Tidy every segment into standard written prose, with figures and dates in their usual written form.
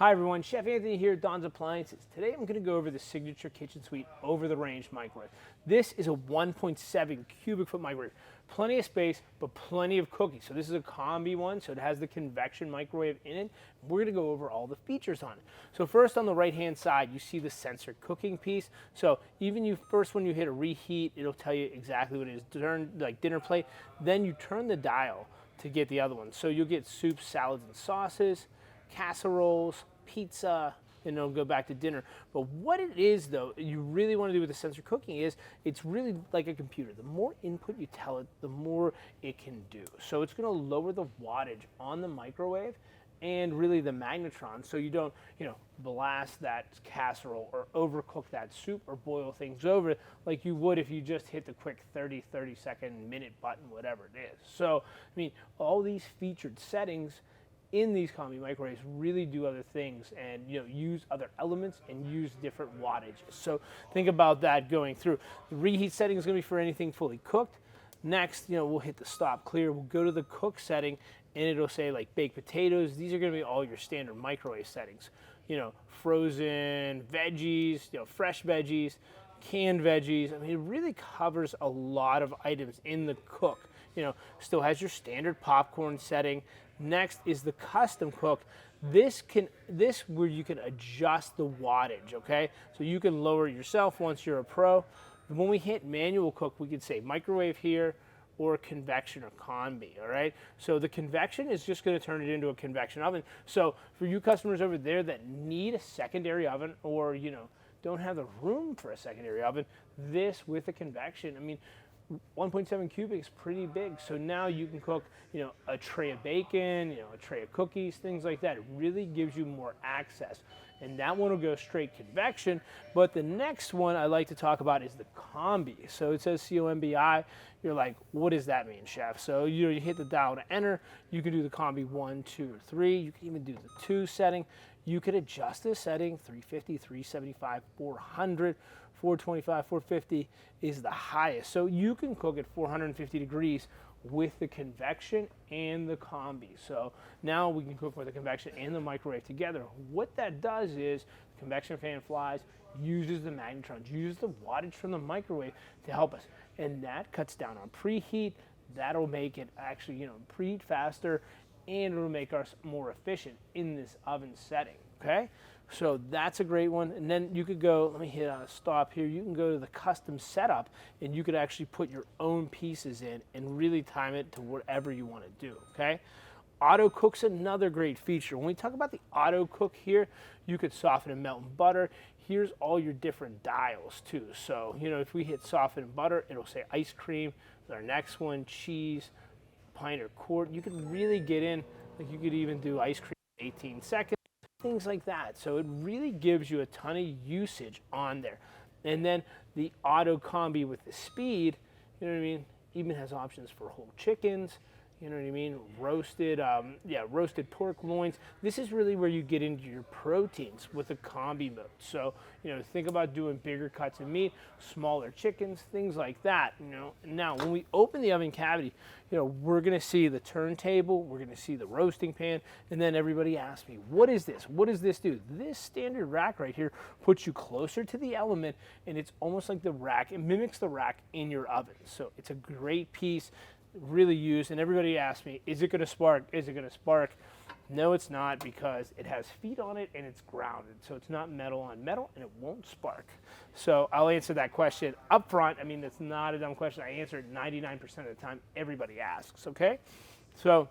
Hi everyone, Chef Anthony here at Don's Appliances. Today I'm going to go over the Signature Kitchen Suite over-the-range microwave. This is a 1.7 cubic foot microwave. Plenty of space, but plenty of cooking. So this is a combi one, so it has the convection microwave in it. We're going to go over all the features on it. So first on the right-hand side, you see the sensor cooking piece. So even first when you hit a reheat, it'll tell you exactly what it is, like dinner plate. Then you turn the dial to get the other one. So you'll get soups, salads, and sauces, casseroles, pizza, and it'll go back to dinner. But what it is, though, you really want to do with the sensor cooking is it's really like a computer. The more input you tell it, the more it can do. So it's going to lower the wattage on the microwave and really the magnetron, so you don't, blast that casserole or overcook that soup or boil things over like you would if you just hit the quick 30-second minute button, whatever it is. So, all these featured settings in these combi microwaves really do other things and use other elements and use different wattages. So think about that going through. The reheat setting is going to be for anything fully cooked. Next, we'll hit the stop clear. We'll go to the cook setting and it'll say like baked potatoes. These are going to be all your standard microwave settings. Frozen veggies, fresh veggies, canned veggies. It really covers a lot of items in the cook. Still has your standard popcorn setting. Next is the custom cook. This where you can adjust the wattage, okay? So you can lower it yourself once you're a pro. When we hit manual cook, we could say microwave here or convection or combi, all right? So the convection is just gonna turn it into a convection oven. So for you customers over there that need a secondary oven or, don't have the room for a secondary oven, this with a convection, 1.7 cubic is pretty big, so now you can cook, a tray of bacon, a tray of cookies, things like that. It really gives you more access, and that one will go straight convection. But the next one I like to talk about is the combi. So it says COMBI. You're like, what does that mean, chef? So you hit the dial to enter. You can do the combi 1, 2, or 3. You can even do the 2 setting. You could adjust this setting, 350, 375, 400. 425, 450 is the highest. So you can cook at 450 degrees with the convection and the combi. So now we can cook with the convection and the microwave together. What that does is the convection fan flies, uses the magnetrons, uses the wattage from the microwave to help us. And that cuts down on preheat. That'll make it actually, preheat faster, and it'll make us more efficient in this oven setting, okay? So that's a great one. And then you could go, let me hit stop here. You can go to the custom setup and you could actually put your own pieces in and really time it to whatever you want to do, okay? Auto cook's another great feature. When we talk about the auto cook here, you could soften and melt in butter. Here's all your different dials too. So, if we hit soften and butter, it'll say ice cream. Our next one, cheese, pint or quart. You could really get in, like you could even do ice cream in 18 seconds. Things like that. So it really gives you a ton of usage on there. And then the auto combi with the speed, even has options for whole chickens, roasted, roasted pork loins. This is really where you get into your proteins with the combi mode. So, think about doing bigger cuts of meat, smaller chickens, things like that, Now, when we open the oven cavity, we're gonna see the turntable, we're gonna see the roasting pan, and then everybody asks me, what is this? What does this do? This standard rack right here puts you closer to the element, and it's almost like the rack. It mimics the rack in your oven. So it's a great piece, really used, and everybody asks me, is it going to spark? Is it going to spark? No, it's not, because it has feet on it and it's grounded. So it's not metal on metal and it won't spark. So I'll answer that question up front. That's not a dumb question. I answer it 99% of the time everybody asks, okay? So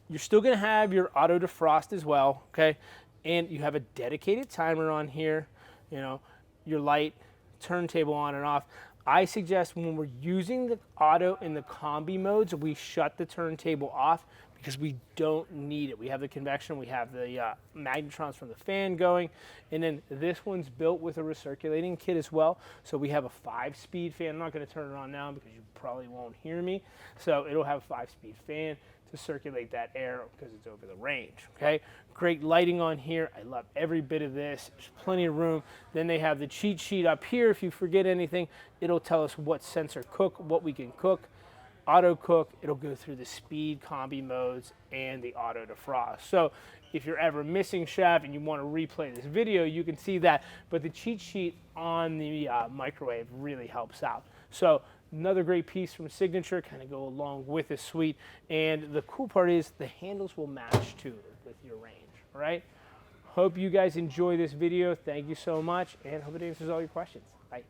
you're still going to have your auto defrost as well, okay? And you have a dedicated timer on here, your light, turntable on and off. I suggest when we're using the auto in the combi modes, we shut the turntable off because we don't need it. We have the convection, we have the magnetrons from the fan going, and then this one's built with a recirculating kit as well. So we have a 5-speed fan. I'm not going to turn it on now because you probably won't hear me. So it'll have a 5-speed fan to circulate that air because it's over the range, okay? Great lighting on here. I love every bit of this. There's plenty of room. Then they have the cheat sheet up here. If you forget anything, it'll tell us what sensor cook, what we can cook. Auto cook, it'll go through the speed combi modes and the auto defrost. So if you're ever missing, chef, and you want to replay this video, you can see that. But the cheat sheet on the microwave really helps out. So another great piece from Signature, kind of go along with this suite. And the cool part is the handles will match too with your range, all right? Hope you guys enjoy this video. Thank you so much, and hope it answers all your questions.